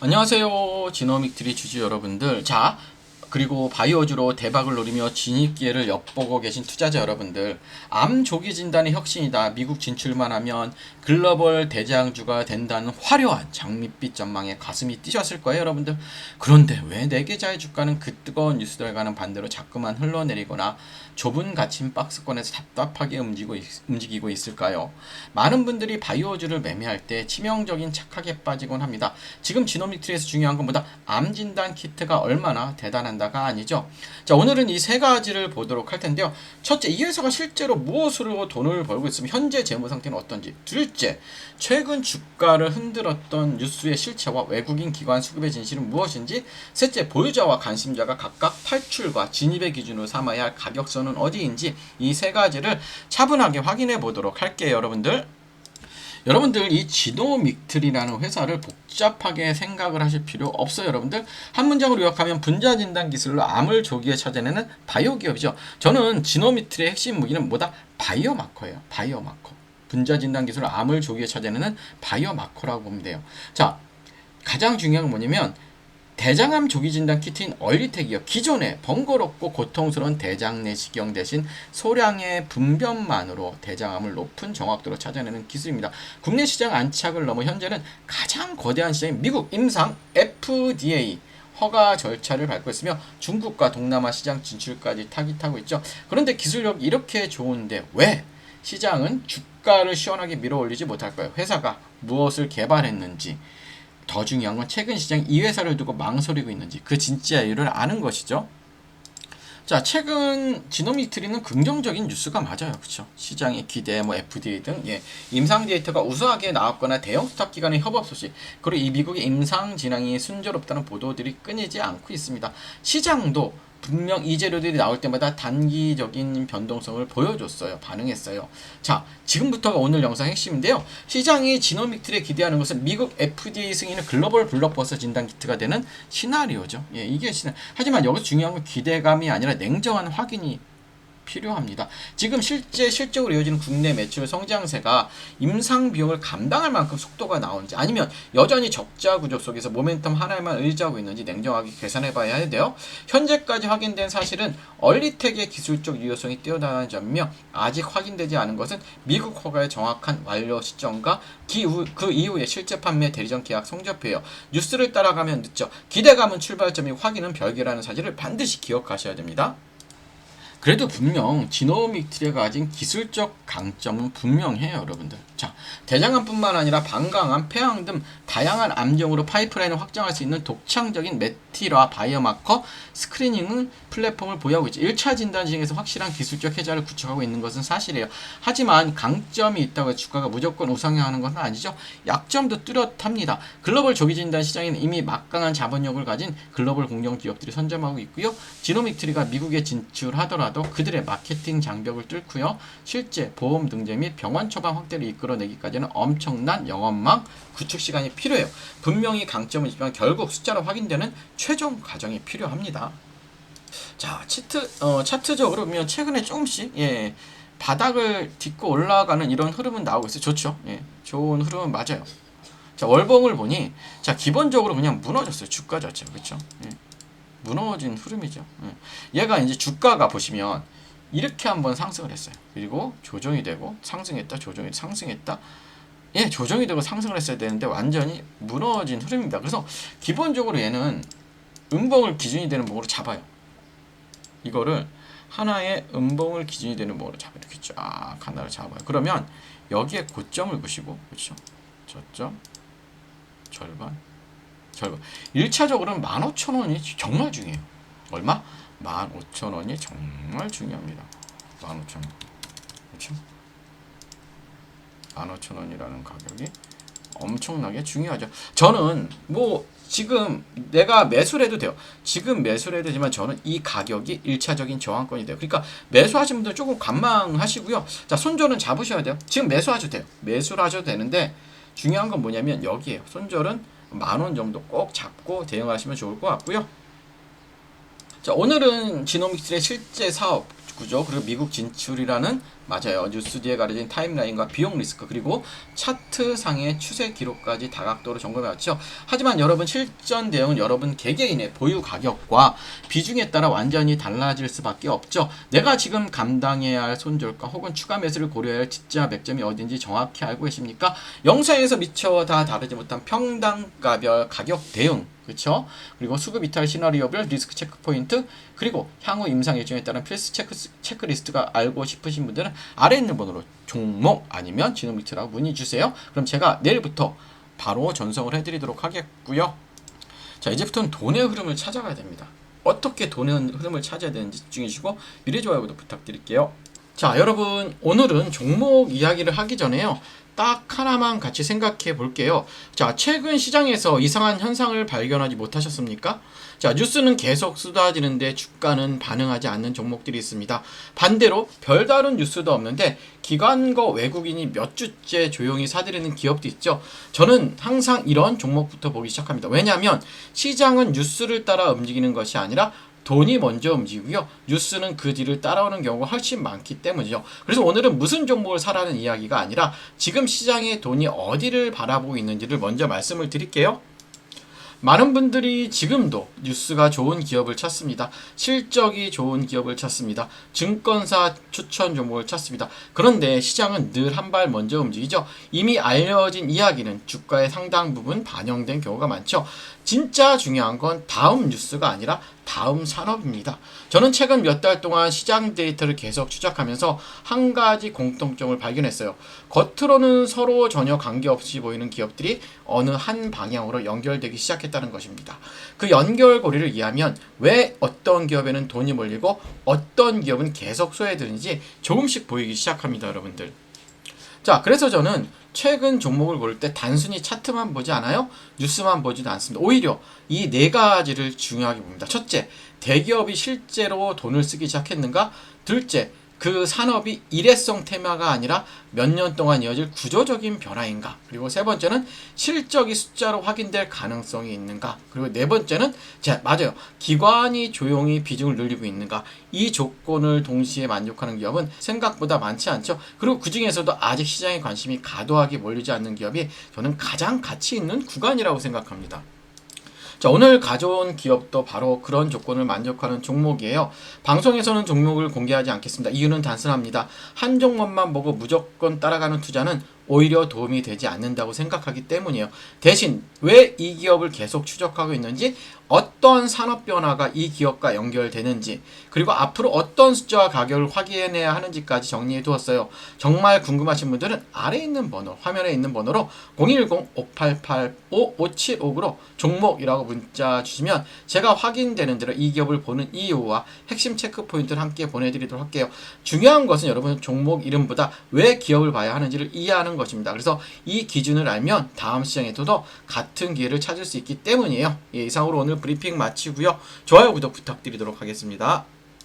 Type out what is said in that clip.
안녕하세요. 지노믹트리 주주 여러분들. 자, 그리고 바이오주로 대박을 노리며 진입 기회를 엿보고 계신 투자자 여러분들. 암 조기 진단의 혁신이다. 미국 진출만 하면 글로벌 대장주가 된다는 화려한 장밋빛 전망에 가슴이 뛰셨을 거예요, 여러분들. 그런데 왜 내 계좌의 주가는 그 뜨거운 뉴스들과는 반대로 자꾸만 흘러내리거나 좁은 갇힌 박스권에서 답답하게 움직이고 있을까요? 많은 분들이 바이오주를 매매할 때 치명적인 착각에 빠지곤 합니다. 지금 지노믹트리에서 중요한 것보다 암 진단 키트가 얼마나 대단한다가 아니죠. 자, 오늘은 이 세 가지를 보도록 할 텐데요. 첫째, 이 회사가 실제로 무엇으로 돈을 벌고 있으면 현재 재무 상태는 어떤지. 둘째, 최근 주가를 흔들었던 뉴스의 실체와 외국인 기관 수급의 진실은 무엇인지. 셋째, 보유자와 관심자가 각각 탈출과 진입의 기준으로 삼아야 할 가격선은 어디인지. 이 세 가지를 차분하게 확인해 보도록 할게요, 여러분들. 여러분들 이 지노믹트리라는 회사를 복잡하게 생각을 하실 필요 없어요. 여러분들 한 문장으로 요약하면 분자 진단 기술로 암을 조기에 찾아내는 바이오 기업이죠. 저는 지노믹트리의 핵심 무기는 뭐다? 바이오마커예요. 바이오마커. 분자 진단 기술로 암을 조기에 찾아내는 바이오마커라고 보면 돼요. 자, 가장 중요한 건 뭐냐면 대장암 조기 진단 키트인 얼리텍이요. 기존에 번거롭고 고통스러운 대장 내시경 대신 소량의 분변만으로 대장암을 높은 정확도로 찾아내는 기술입니다. 국내 시장 안착을 넘어 현재는 가장 거대한 시장인 미국 임상 FDA 허가 절차를 밟고 있으며 중국과 동남아 시장 진출까지 타깃하고 있죠. 그런데 기술력이 이렇게 좋은데 왜 시장은 주가를 시원하게 밀어 올리지 못할까요? 회사가 무엇을 개발했는지, 더 중요한 건 최근 시장 이 회사를 두고 망설이고 있는지 그 진짜 이유를 아는 것이죠. 자, 최근 지노믹트리는 긍정적인 뉴스가 맞아요. 그렇죠? 시장의 기대, FDA 등 임상 데이터가 우수하게 나왔거나 대형 스탁 기관의 협업 소식, 그리고 이 미국의 임상 진앙이 순조롭다는 보도들이 끊이지 않고 있습니다. 시장도 분명 이 재료들이 나올 때마다 단기적인 변동성을 보여줬어요. 반응했어요. 자, 지금부터가 오늘 영상 핵심인데요. 시장이 지노믹트리에 기대하는 것은 미국 FDA 승인의 글로벌 블록버스터 진단 키트가 되는 시나리오죠. 이게 하지만 여기서 중요한 건 기대감이 아니라 냉정한 확인이 필요합니다. 지금 실적으로 이어지는 국내 매출 성장세가 임상 비용을 감당할 만큼 속도가 나오는지, 아니면 여전히 적자 구조 속에서 모멘텀 하나에만 의지하고 있는지 냉정하게 계산해 봐야 돼요. 현재까지 확인된 사실은 얼리텍의 기술적 유효성이 뛰어나다는 점이며, 아직 확인되지 않은 것은 미국 허가의 정확한 완료 시점과 그 이후에 실제 판매 대리점 계약 성적표예요. 뉴스를 따라가면 늦죠. 기대감은 출발점이고 확인은 별개라는 사실을 반드시 기억하셔야 됩니다. 그래도 분명 지노믹트리가 가진 기술적 강점은 분명해요, 여러분들. 자, 대장암뿐만 아니라 방광암, 폐암 등 다양한 암종으로 파이프라인을 확장할 수 있는 독창적인 메티라 바이오마커 스크리닝 플랫폼을 보유하고 있죠. 1차 진단 중에서 확실한 기술적 해자를 구축하고 있는 것은 사실이에요. 하지만 강점이 있다고 해서 주가가 무조건 우상향하는 것은 아니죠. 약점도 뚜렷합니다. 글로벌 조기 진단 시장에는 이미 막강한 자본력을 가진 글로벌 공룡 기업들이 선점하고 있고요. 지노믹트리가 미국에 진출하더라도 그들의 마케팅 장벽을 뚫고요, 실제 보험 등재 및 병원 처방 확대를 이끌어내기까지는 엄청난 영업망 구축 시간이 필요해요. 분명히 강점은 있지만 결국 숫자로 확인되는 최종 과정이 필요합니다. 자, 차트적으로 보면 최근에 조금씩 바닥을 딛고 올라가는 이런 흐름은 나오고 있어요. 좋죠. 좋은 흐름은 맞아요. 자, 월봉을 보니 자, 기본적으로 그냥 무너졌어요. 주가 자체가. 그렇죠? 무너진 흐름이죠. 얘가 이제 주가가 보시면 이렇게 한번 상승을 했어요. 그리고 조정이 되고 상승했다, 조정이 상승했다. 조정이 되고 상승을 했어야 되는데 완전히 무너진 흐름입니다. 그래서 기본적으로 얘는 음봉을 기준이 되는 목으로 잡아요. 이거를 하나의 음봉을 기준이 되는 목으로 잡아요. 이렇게 쫙 하나를 잡아요. 그러면 여기에 고점을 보시고, 그렇죠? 저점, 절반. 1차적으로는 15,000원이 정말 중요해요. 얼마? 15,000원이 정말 중요합니다. 15,000원. 그렇죠? 15,000원이라는 가격이 엄청나게 중요하죠. 저는 지금 내가 매수를 해도 돼요. 지금 매수를 해도 되지만 저는 이 가격이 1차적인 저항권이 돼요. 그러니까 매수하시는 분들 조금 관망하시고요. 자, 손절은 잡으셔야 돼요. 지금 매수하셔도 돼요. 매수를 하셔도 되는데 중요한 건 뭐냐면 여기에요. 손절은 10,000원 정도 꼭 잡고 대응하시면 좋을 것 같고요. 자, 오늘은 지노믹스의 실제 사업 구조, 그리고 미국 진출이라는 맞아요. 뉴스 뒤에 가려진 타임라인과 비용 리스크 그리고 차트상의 추세 기록까지 다각도로 점검해왔죠. 하지만 여러분 실전 대응은 여러분 개개인의 보유 가격과 비중에 따라 완전히 달라질 수밖에 없죠. 내가 지금 감당해야 할 손절가 혹은 추가 매수를 고려해야 할 지자 맥점이 어딘지 정확히 알고 계십니까? 영상에서 미처 다 다루지 못한 평단가별 가격 대응 그렇죠? 그리고 수급 이탈 시나리오별 리스크 체크 포인트 그리고 향후 임상 일정에 따른 필수 체크리스트가 알고 싶으신 분들은 아래 있는 번호로 종목 아니면 지노미트라고 문의 주세요. 그럼 제가 내일부터 바로 전송을 해드리도록 하겠고요. 자, 이제부터는 돈의 흐름을 찾아가야 됩니다. 어떻게 돈의 흐름을 찾아야 되는지 집중해 주시고 미래 좋아요도 부탁드릴게요. 자, 여러분 오늘은 종목 이야기를 하기 전에요. 딱 하나만 같이 생각해 볼게요. 자, 최근 시장에서 이상한 현상을 발견하지 못하셨습니까? 자, 뉴스는 계속 쏟아지는데 주가는 반응하지 않는 종목들이 있습니다. 반대로 별다른 뉴스도 없는데 기관과 외국인이 몇 주째 조용히 사들이는 기업도 있죠. 저는 항상 이런 종목부터 보기 시작합니다. 왜냐하면 시장은 뉴스를 따라 움직이는 것이 아니라 돈이 먼저 움직이고요. 뉴스는 그 뒤를 따라오는 경우가 훨씬 많기 때문이죠. 그래서 오늘은 무슨 종목을 사라는 이야기가 아니라 지금 시장의 돈이 어디를 바라보고 있는지를 먼저 말씀을 드릴게요. 많은 분들이 지금도 뉴스가 좋은 기업을 찾습니다. 실적이 좋은 기업을 찾습니다. 증권사 추천 종목을 찾습니다. 그런데 시장은 늘 한 발 먼저 움직이죠. 이미 알려진 이야기는 주가의 상당 부분 반영된 경우가 많죠. 진짜 중요한 건 다음 뉴스가 아니라 다음 산업입니다. 저는 최근 몇 달 동안 시장 데이터를 계속 추적하면서 한 가지 공통점을 발견했어요. 겉으로는 서로 전혀 관계없이 보이는 기업들이 어느 한 방향으로 연결되기 시작했다는 것입니다. 그 연결고리를 이해하면 왜 어떤 기업에는 돈이 몰리고 어떤 기업은 계속 소외되는지 조금씩 보이기 시작합니다, 여러분들. 자, 그래서 저는 최근 종목을 고를 때 단순히 차트만 보지 않아요. 뉴스만 보지도 않습니다. 오히려 이 네 가지를 중요하게 봅니다. 첫째, 대기업이 실제로 돈을 쓰기 시작했는가? 둘째, 그 산업이 일회성 테마가 아니라 몇 년 동안 이어질 구조적인 변화인가? 그리고 세 번째는 실적이 숫자로 확인될 가능성이 있는가? 그리고 네 번째는 맞아요. 기관이 조용히 비중을 늘리고 있는가? 이 조건을 동시에 만족하는 기업은 생각보다 많지 않죠. 그리고 그 중에서도 아직 시장에 관심이 과도하게 몰리지 않는 기업이 저는 가장 가치 있는 구간이라고 생각합니다. 자, 오늘 가져온 기업도 바로 그런 조건을 만족하는 종목이에요. 방송에서는 종목을 공개하지 않겠습니다. 이유는 단순합니다. 한 종목만 보고 무조건 따라가는 투자는 오히려 도움이 되지 않는다고 생각하기 때문이에요. 대신 왜 이 기업을 계속 추적하고 있는지, 어떤 산업 변화가 이 기업과 연결되는지, 그리고 앞으로 어떤 숫자와 가격을 확인해야 하는지까지 정리해 두었어요. 정말 궁금하신 분들은 아래에 있는 번호, 화면에 있는 번호로 010-5885-5759로 종목이라고 문자 주시면 제가 확인되는 대로 이 기업을 보는 이유와 핵심 체크 포인트를 함께 보내드리도록 할게요. 중요한 것은 여러분 종목 이름보다 왜 기업을 봐야 하는지를 이해하는 것입니다. 그래서 이 기준을 알면 다음 시장에서도 같은 기회를 찾을 수 있기 때문이에요. 예, 이상으로 오늘 브리핑 마치고요. 좋아요, 구독 부탁드리도록 하겠습니다.